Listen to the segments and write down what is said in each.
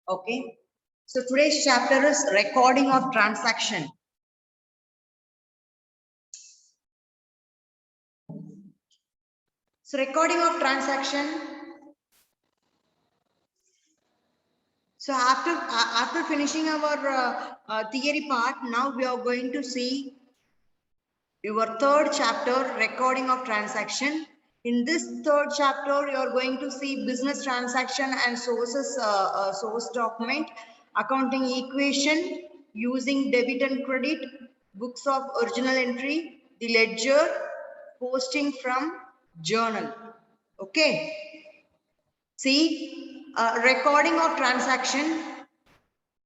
Okay. So today's chapter is recording of transaction. So recording of transaction. So after finishing our theory part, now we are going to see your third chapter, recording of transaction. In this third chapter, you are going to see business transaction and sources, source document, accounting equation, using debit and credit, books of original entry, the ledger, posting from journal. Okay. See, recording of transaction.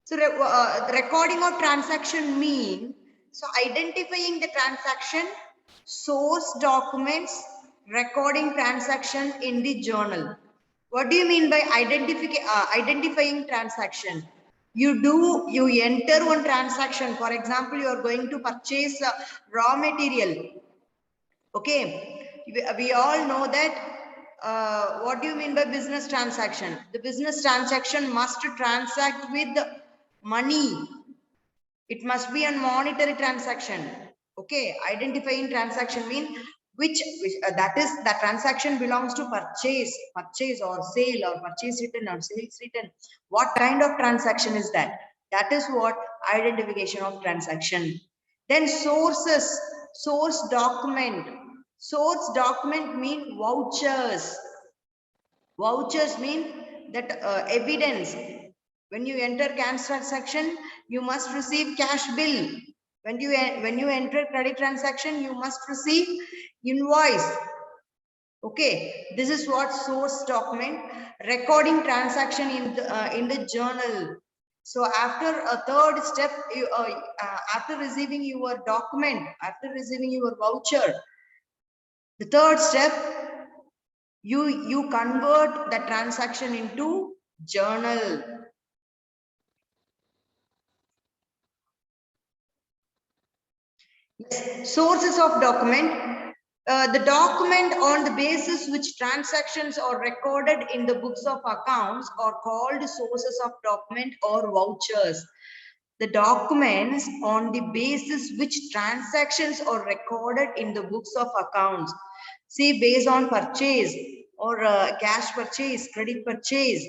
So recording of transaction mean, so identifying the transaction, source documents, recording transaction in the journal. What do you mean by identifying transaction? You enter one transaction. For example, you are going to purchase raw material. Okay, we all know that. What do you mean by business transaction? The business transaction must transact with money. It must be a monetary transaction. Okay, identifying transaction mean which that is the transaction belongs to purchase or sale or purchase written or sales written. What kind of transaction is that? That is what identification of transaction. Then sources, source document. Source document mean vouchers. Vouchers mean that evidence. When you enter cash transaction, you must receive cash bill. When you enter credit transaction, you must receive invoice. Okay, this is what source document. Recording transaction in the journal. So after a third step, after receiving your document, after receiving your voucher, the third step, you convert the transaction into journal. Yes. Sources of document. The document on the basis which transactions are recorded in the books of accounts are called sources of document or vouchers. The documents on the basis which transactions are recorded in the books of accounts. See, based on purchase or cash purchase, credit purchase,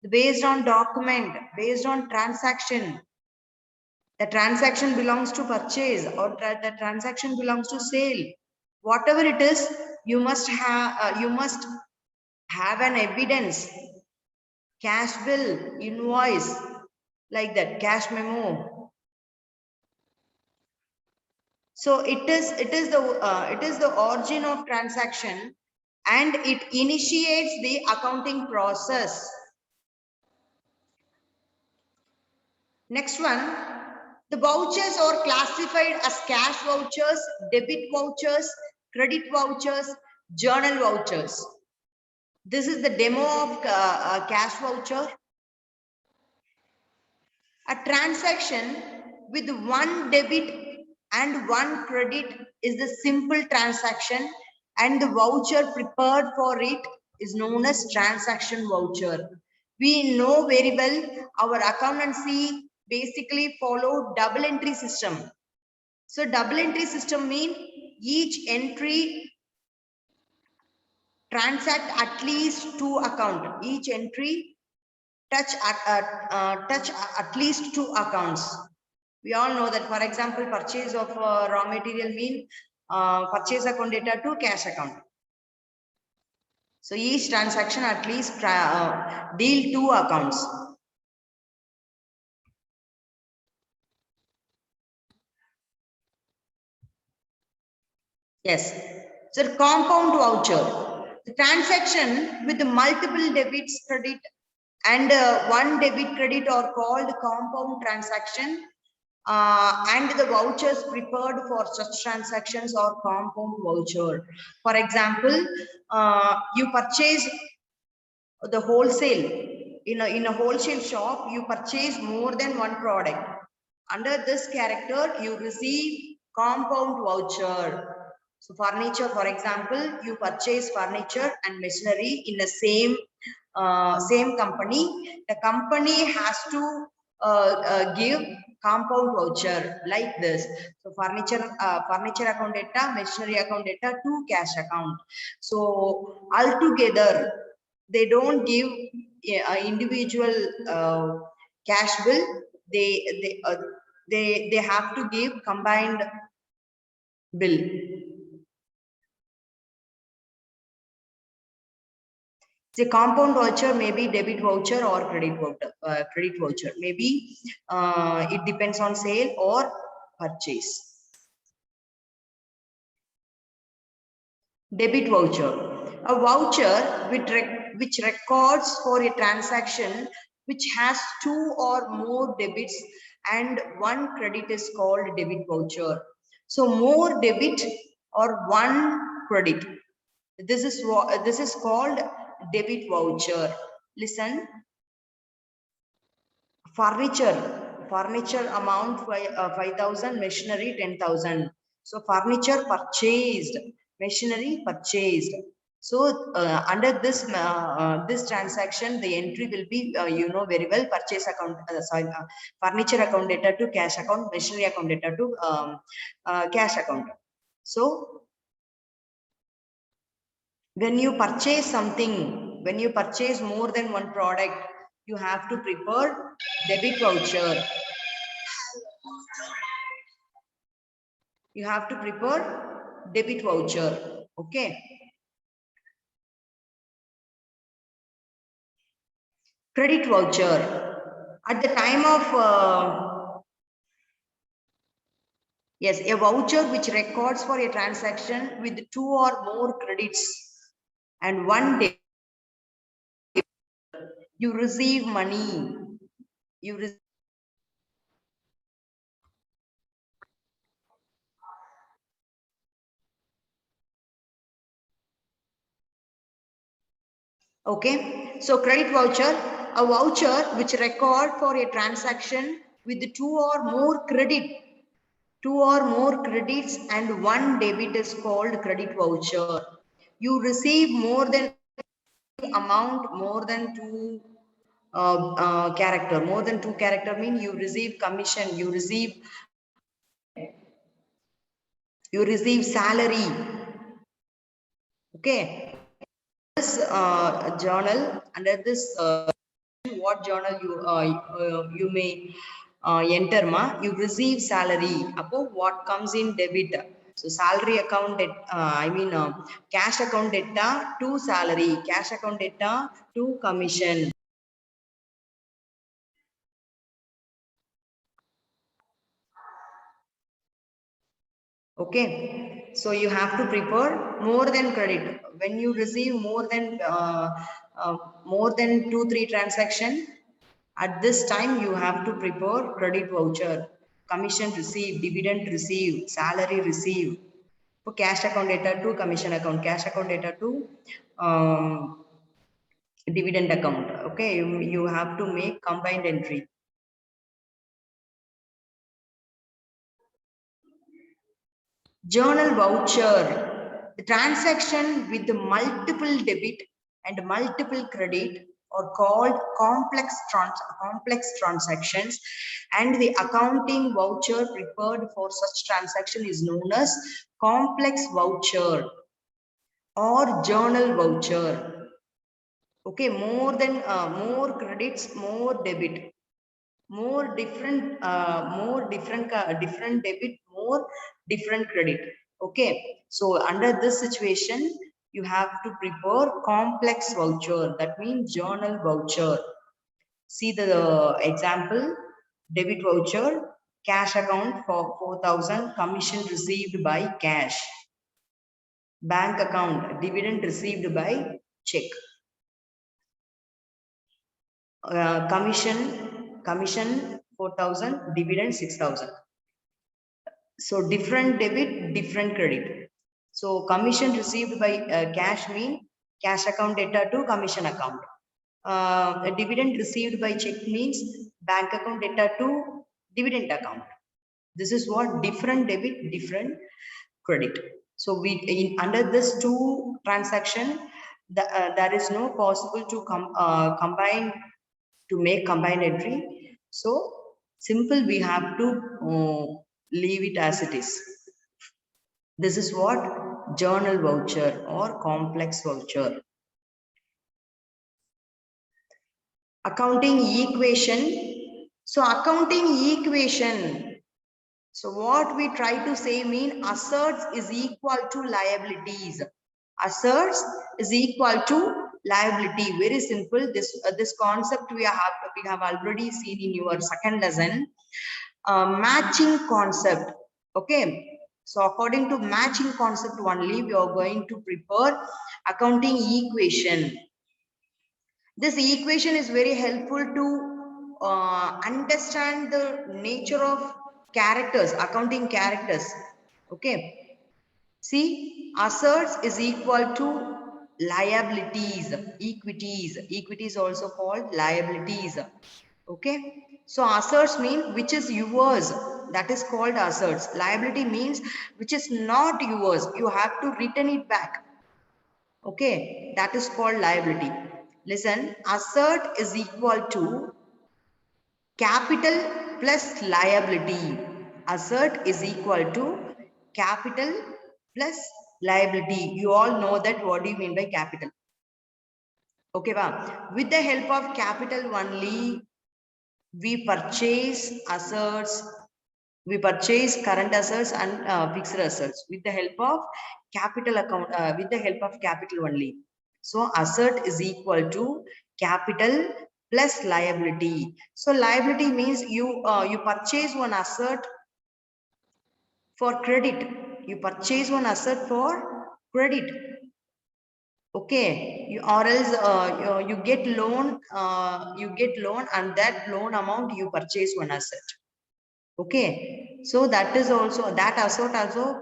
based on document, based on transaction. The transaction belongs to purchase or the transaction belongs to sale. Whatever it is, you must have an evidence, cash bill, invoice, like that, cash memo. So it is the origin of transaction, and it initiates the accounting process. Next one, the vouchers are classified as cash vouchers, debit vouchers, credit vouchers, journal vouchers. This is the demo of cash voucher. A transaction with one debit and one credit is the simple transaction, and the voucher prepared for it is known as transaction voucher. We know very well our accountancy basically follow double entry system. So double entry system mean each entry transact at least two account. Each entry touch at least two accounts. We all know that, for example, purchase of raw material mean purchase account data to cash account. So each transaction at least deal two accounts. Yes. So compound voucher. The transaction with the multiple debits, credit, and one debit credit are called compound transaction. And the vouchers prepared for such transactions are compound voucher. For example, you purchase the wholesale in a wholesale shop, you purchase more than one product. Under this character, you receive compound voucher. So furniture, for example, you purchase furniture and machinery in the same company. The company has to give compound voucher like this. So furniture account data, machinery account data to cash account. So altogether, they don't give individual cash bill. They have to give combined bill. The compound voucher may be debit voucher or credit voucher. Credit voucher maybe it depends on sale or purchase. Debit voucher, a voucher which records for a transaction which has 2 or more debits and 1 credit is called debit voucher. So more debit or 1 credit. This is called debit voucher. Listen, furniture amount 5,000, machinery 10,000. So furniture purchased, machinery purchased. So under this transaction, the entry will be you know very well, purchase account, furniture account data to cash account, machinery account data to cash account. So when you purchase something, when you purchase more than one product, you have to prepare debit voucher. You have to prepare debit voucher. Okay. Credit voucher. At the time of yes, a voucher which records for a transaction with 2 or more credits and 1 day you receive money. You receive. Okay, so credit voucher, a voucher which record for a transaction with 2 or more credit, 2 or more credits and 1 debit is called credit voucher. You receive more than amount, more than 2 character, more than 2 character mean you receive commission, you receive salary. Okay, this journal, under this what journal you may enter ma, you receive salary. Above what comes in debit. So salary account, cash account data to salary, cash account data to commission. Okay, so you have to prepare more than credit. When you receive more than 2-3 transaction, at this time you have to prepare credit voucher, commission receive, dividend receive, salary receive. For cash account data to commission account, cash account data to dividend account. Okay, you have to make combined entry. Journal voucher, the transaction with the multiple debit and multiple credit are called complex transactions, and the accounting voucher prepared for such transaction is known as complex voucher or journal voucher. Okay, more credits, more debit, more different different debit, more different credit. Okay, so under this situation you have to prepare complex voucher, that means journal voucher. See the example, debit voucher, cash account for 4,000, commission received by cash. Bank account, dividend received by check. Commission 4,000, dividend 6,000. So different debit, different credit. So commission received by cash mean cash account data to commission account. A dividend received by check means bank account data to dividend account. This is what different debit, different credit. So we under this two transaction, there is no possible to combine, to make combined entry. So simple, we have to leave it as it is. This is what journal voucher or complex voucher. Accounting equation. So accounting equation. So what we try to say mean assets is equal to liabilities. Assets is equal to liability. Very simple. This concept we have already seen in your second lesson. Matching concept. Okay. So according to matching concept only, we are going to prepare accounting equation. This equation is very helpful to understand the nature of characters, accounting characters. Okay. See, assets is equal to liabilities, equities. Equities also called liabilities. Okay. So assets mean which is yours. That is called assets. Liability means which is not yours. You have to return it back. Okay. That is called liability. Listen, asset is equal to capital plus liability. Asset is equal to capital plus liability. You all know that. What do you mean by capital? Okay, wow. With the help of capital only, we purchase assets, we purchase current assets and fixed assets with the help of capital account, with the help of capital only. So asset is equal to capital plus liability. So liability means you purchase one asset for credit. You purchase one asset for credit. Okay, or else you get loan, and that loan amount you purchase one asset. Okay, so that is also, that asset also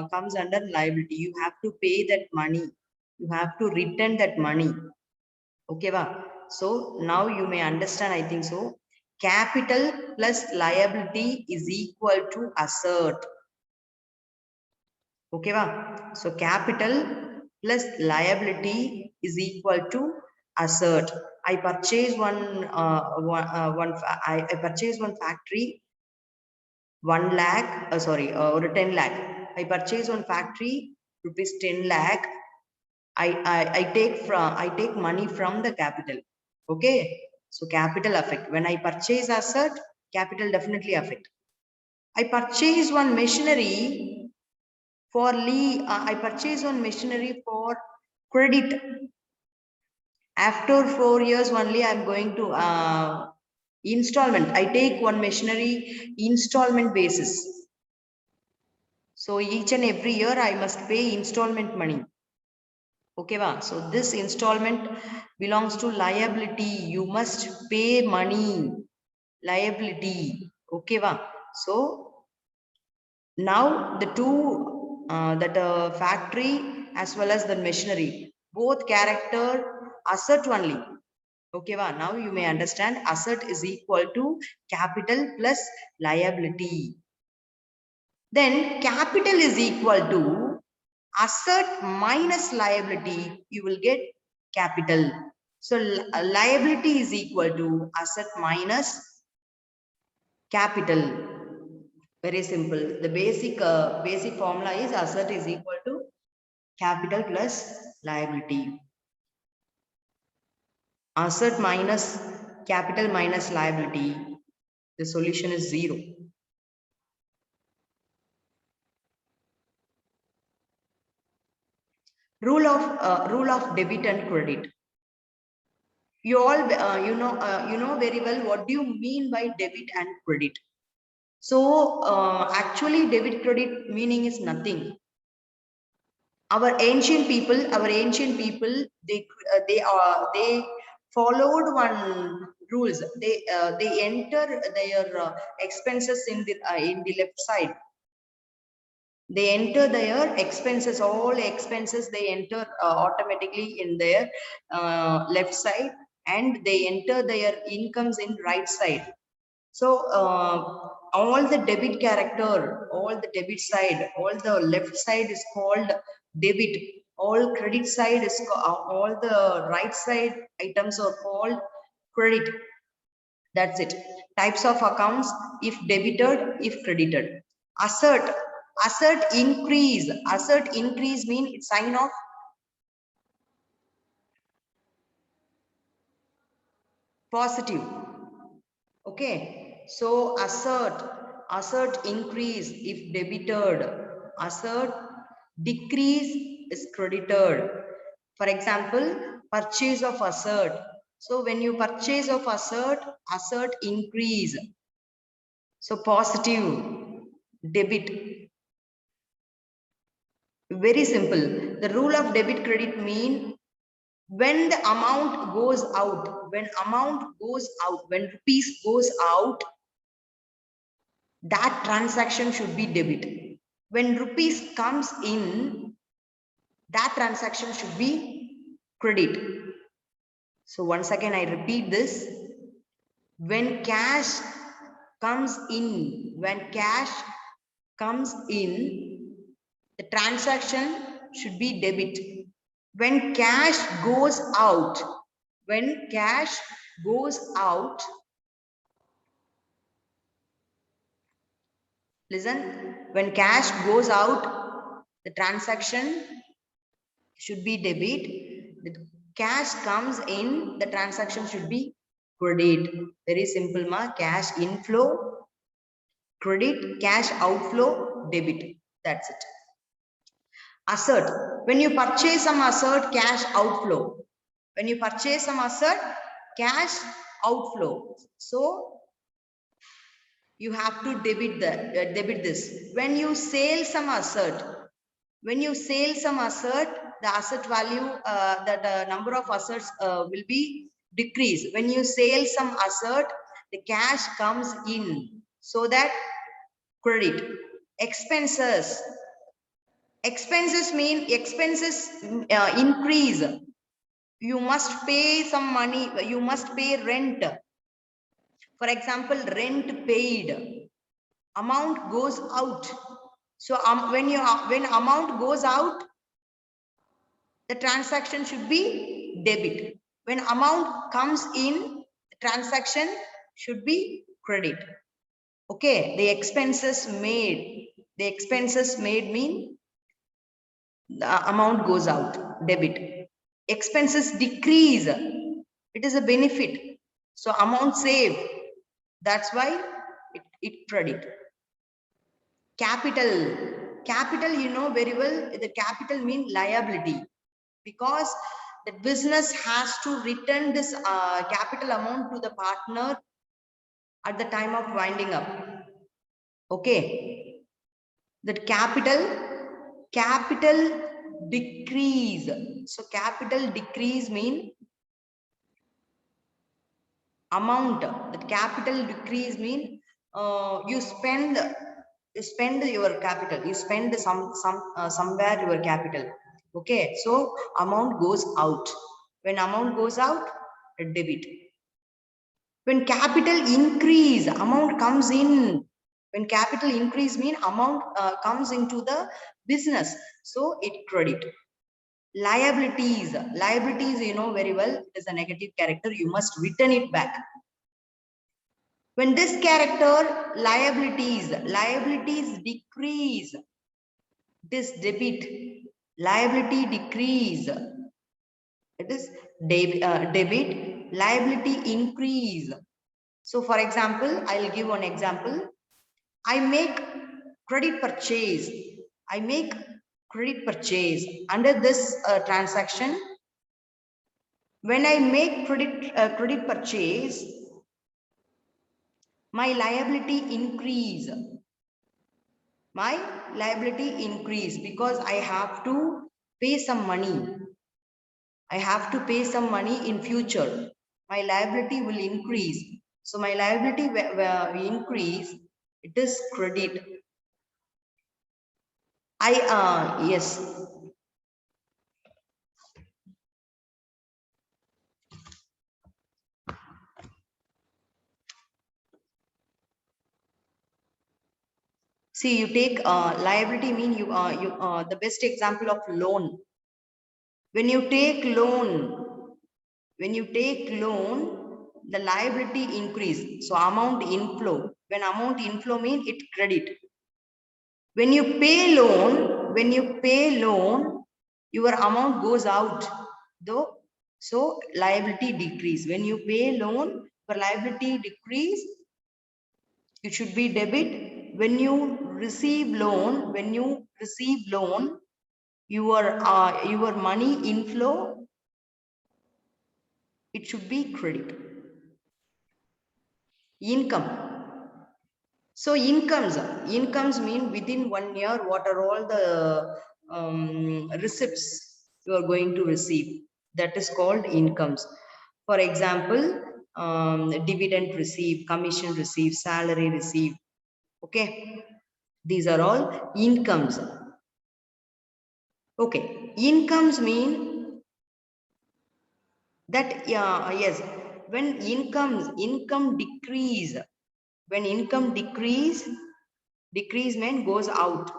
comes under liability. You have to pay that money. You have to return that money. Okay, va? So now you may understand, I think so. Capital plus liability is equal to asset. Okay, va? So capital plus liability is equal to asset. I purchase I purchase one factory 1 lakh, or 10 lakh. I purchase one factory rupees 10 lakh. I take money from the capital. Okay. So capital affect. When I purchase asset, capital definitely affect. I purchase one machinery for I purchase one machinery for credit. After 4 years only, I'm going to installment. I take one machinery installment basis. So each and every year I must pay installment money. Okay, va? So this installment belongs to liability. You must pay money. Liability. Okay, va? So now the two, that factory as well as the machinery, both character asset only. Okay, va? Now you may understand asset is equal to capital plus liability. Then capital is equal to asset minus liability, you will get capital. So liability is equal to asset minus capital. Very simple. The basic formula is asset is equal to capital plus liability. Asset minus capital minus liability, the solution is 0. Rule of debit and credit. You all you know very well what do you mean by debit and credit. So actually debit credit meaning is nothing. Our ancient people, they followed one rules. They enter their expenses in the left side. They enter their expenses, all expenses they enter automatically in their left side, and they enter their incomes in right side. So all the debit character, all the debit side, all the left side is called debit, all credit side is all the right side items are called credit. That's it. Types of accounts: if debited, if credited. Assert, assert increase. Assert increase mean it's sign of positive. Okay, so assert, assert increase if debited, assert decrease is credited. For example, purchase of assert. So when you purchase of assert, assert increase. So positive, debit. Very simple. The rule of debit credit mean when the amount goes out, when amount goes out, when rupees goes out, that transaction should be debit. When rupees comes in, that transaction should be credit. So once again, I repeat this. When cash comes in, when cash comes in, the transaction should be debit. When cash goes out, when cash goes out, listen, when cash goes out, the transaction should be debit. The cash comes in, the transaction should be credit. Very simple, ma. Cash inflow, credit, cash outflow, debit. That's it. Assert. When you purchase some assert, cash outflow. When you purchase some assert, cash outflow. So you have to debit the debit this. When you sell some assert, when you sell some assert, the asset value, the number of assets will be decreased. When you sell some assert, the cash comes in, so that credit. Expenses. Expenses mean expenses increase. You must pay some money, you must pay rent. For example, rent paid, amount goes out. So when amount goes out, the transaction should be debit. When amount comes in, the transaction should be credit. Okay, the expenses made. The expenses made mean the amount goes out, debit. Expenses decrease, it is a benefit. So amount saved, that's why it credit. Capital. Capital, you know very well, the capital mean liability, because the business has to return this capital amount to the partner at the time of winding up. Okay, that capital decrease. So capital decrease mean amount. That capital decrease mean you spend your capital, you spend somewhere your capital. Okay, so amount goes out. When amount goes out, debit. When capital increase, amount comes in. When capital increase mean amount comes into the business, so it credit. Liabilities. Liabilities, you know very well, it is a negative character, you must return it back. When this character, liabilities decrease, this debit. Liability decrease, it is debit. Liability increase. So for example, I'll give one example. I make credit purchase. I make credit purchase. Under this transaction, when I make credit purchase, my liability increase. My liability increase because I have to pay some money. I have to pay some money in future. My liability will increase. So my liability will increase. It is credit. Yes. See, you take liability mean the best example of loan. When you take loan, the liability increase. So amount inflow. When amount inflow mean it credit. When you pay loan, your amount goes out. Though, so liability decrease. When you pay loan, your liability decrease. It should be debit. When you receive loan, your money inflow, it should be credit. Income. So incomes mean within 1 year what are all the receipts you are going to receive. That is called incomes. For example, dividend received, commission received, salary received. Okay, these are all incomes. Okay, incomes mean that yes, when income decrease, when income decrease mean goes out.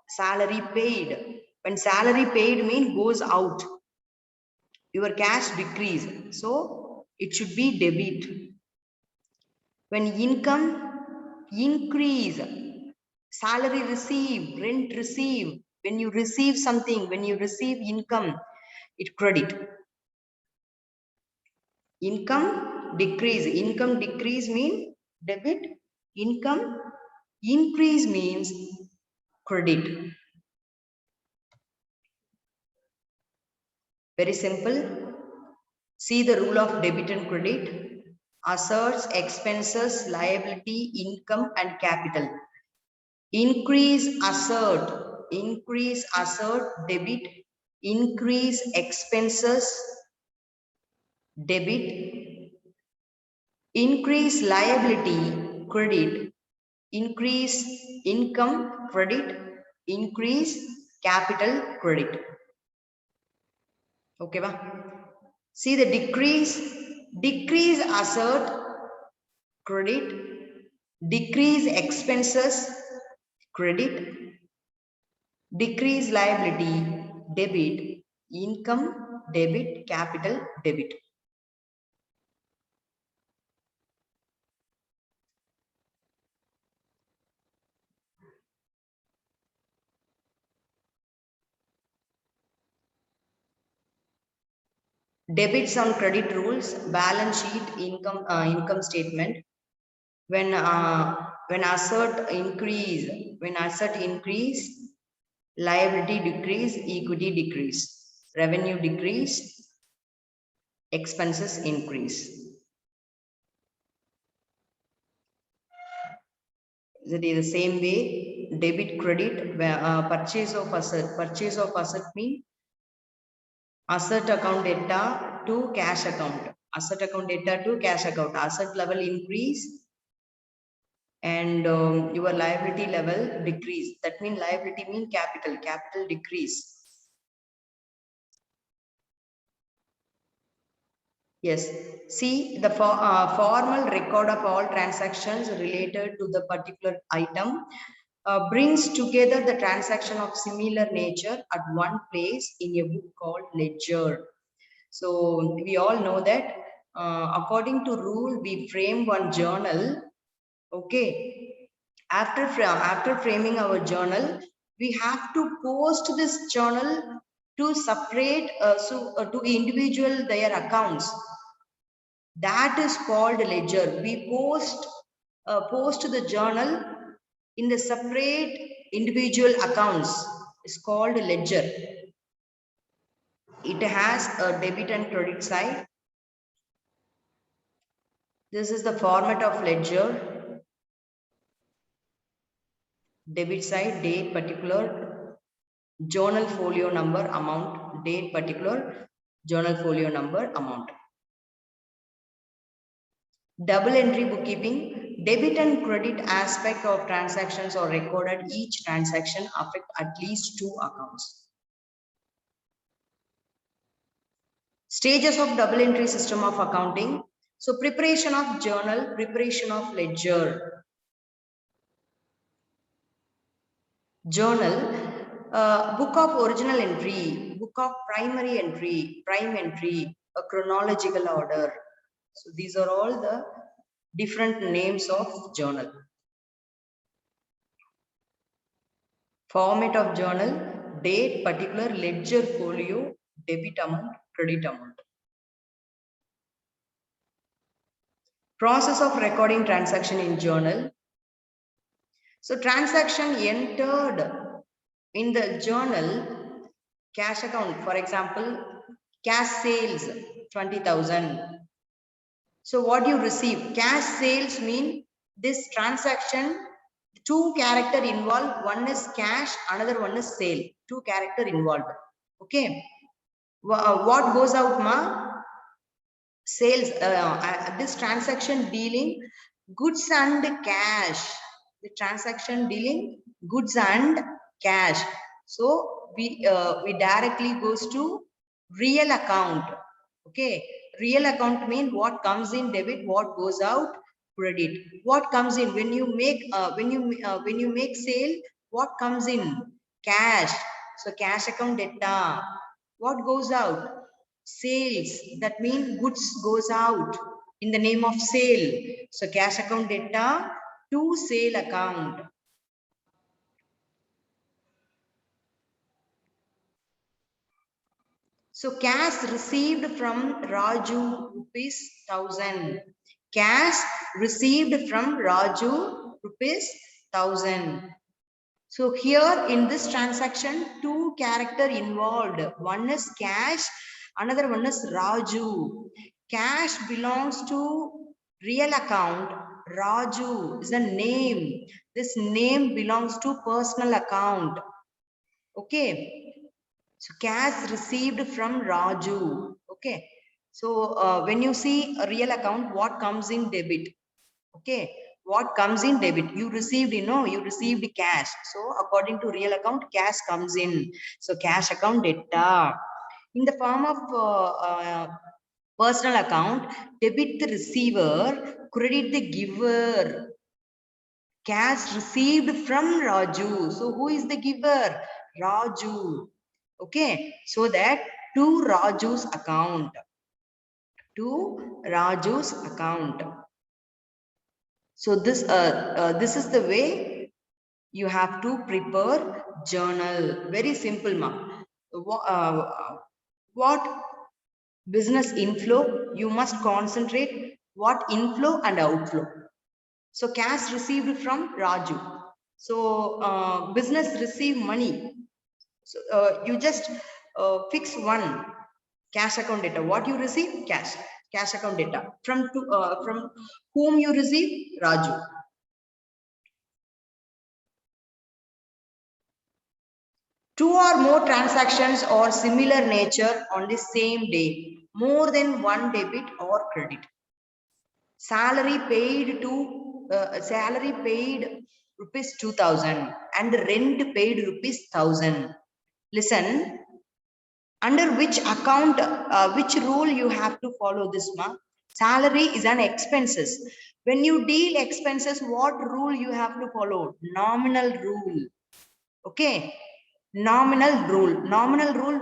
Salary paid, when salary paid mean goes out, your cash decrease, so it should be debit. When income increase, salary received, rent received, when you receive something, when you receive income, it credit. Income decrease mean debit, income increase means credit. Very simple. See the rule of debit and credit. Assets, expenses, liability, income and capital. Increase asset, debit. Increase expenses, debit. Increase liability, credit. Increase income, credit. Increase capital, credit. Okay, ba? See the decrease asset, credit. Decrease expenses, credit. Decrease liability, debit. Income, debit. Capital, debit. Debits on credit rules, balance sheet, income statement. When asset increase, liability decrease, equity decrease, revenue decrease, expenses increase. That is the same way. Debit, credit, purchase of asset mean asset account data to cash account. Asset account data to cash account. Asset level increase and your liability level decrease. That means liability mean capital decrease. Yes, see the formal record of all transactions related to the particular item brings together the transaction of similar nature at one place in a book called ledger. So we all know that according to rule, we frame one journal. Okay, after framing our journal, we have to post this journal to separate to individual their accounts. That is called ledger. We post the journal in the separate individual accounts. It's called ledger. It has a debit and credit side. This is the format of ledger. Debit side, date, particular, journal folio number, amount, date, particular, journal folio number, amount. Double entry bookkeeping, debit and credit aspect of transactions are recorded. Each transaction affect at least 2 accounts. Stages of double entry system of accounting. So preparation of journal, preparation of ledger. Journal, book of original entry, book of primary entry, prime entry, a chronological order. So these are all the different names of journal. Format of journal, date, particular, ledger, folio, debit amount, credit amount. Process of recording transaction in journal. So transaction entered in the journal, cash account, for example, cash sales 20,000. So what you receive, cash sales mean this transaction, two character involved, one is cash, another one is sale, two character involved. Okay, what goes out, ma? Sales, this transaction dealing goods and cash, the transaction dealing goods and cash. So we directly goes to real account. Okay, real account mean what comes in debit, what goes out credit. What comes in when you make when you make sale, what comes in? Cash. So cash account data. What goes out? Sales. That means goods goes out in the name of sale. So cash account data to sale account. So cash received from Raju rupees 1,000. Cash received from Raju rupees 1,000. So here in this transaction, two character involved. One is cash, another one is Raju. Cash belongs to real account. Raju is a name. This name belongs to personal account. Okay. So cash received from Raju. Okay. So when you see a real account, what comes in debit? Okay. What comes in debit? You received, you received cash. So according to real account, cash comes in. So cash account data. In the form of personal account, debit the receiver, credit the giver. Cash received from Raju. So who is the giver? Raju. Okay, so that to Raju's account. To Raju's account. So this is the way you have to prepare journal. Very simple, ma. What business inflow? You must concentrate what inflow and outflow. So cash received from Raju. So business receive money. So you just fix one cash account data. What you receive? Cash account data. From whom you receive? Raju. Two or more transactions or similar nature on the same day. More than one debit or credit. Salary paid rupees 2,000 and rent paid rupees 1,000. Listen, under which account, which rule you have to follow this, ma? Salary is an expenses. When you deal expenses, what rule you have to follow? Nominal rule. Okay, nominal rule. Nominal rule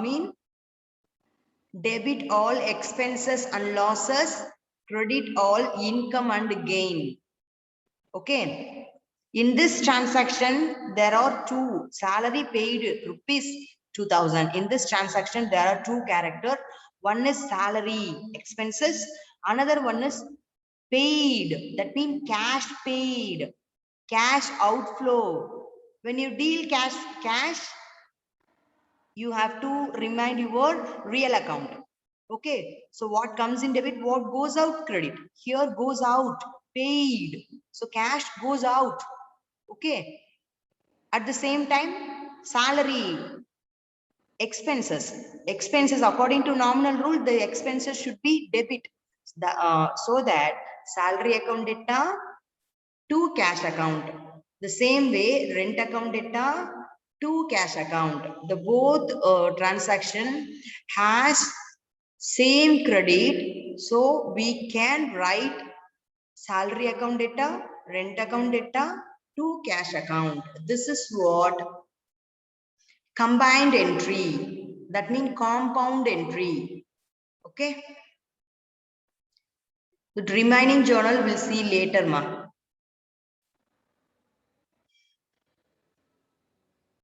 mean debit all expenses and losses, credit all income and gain. Okay. In this transaction, there are two. Salary paid rupees 2,000. In this transaction, there are two characters. One is salary expenses. Another one is paid. That means cash paid. Cash outflow. When you deal cash, you have to remind your real account. Okay. So what comes in debit, what goes out credit. Here goes out paid. So cash goes out. Okay. At the same time, salary, expenses according to nominal rule, the expenses should be debit. So that salary account data to cash account. The same way, rent account data to cash account. The both transaction has same credit. So we can write salary account data, rent account data to cash account. This is what combined entry, that means compound entry. Okay. The remaining journal we'll see later, ma.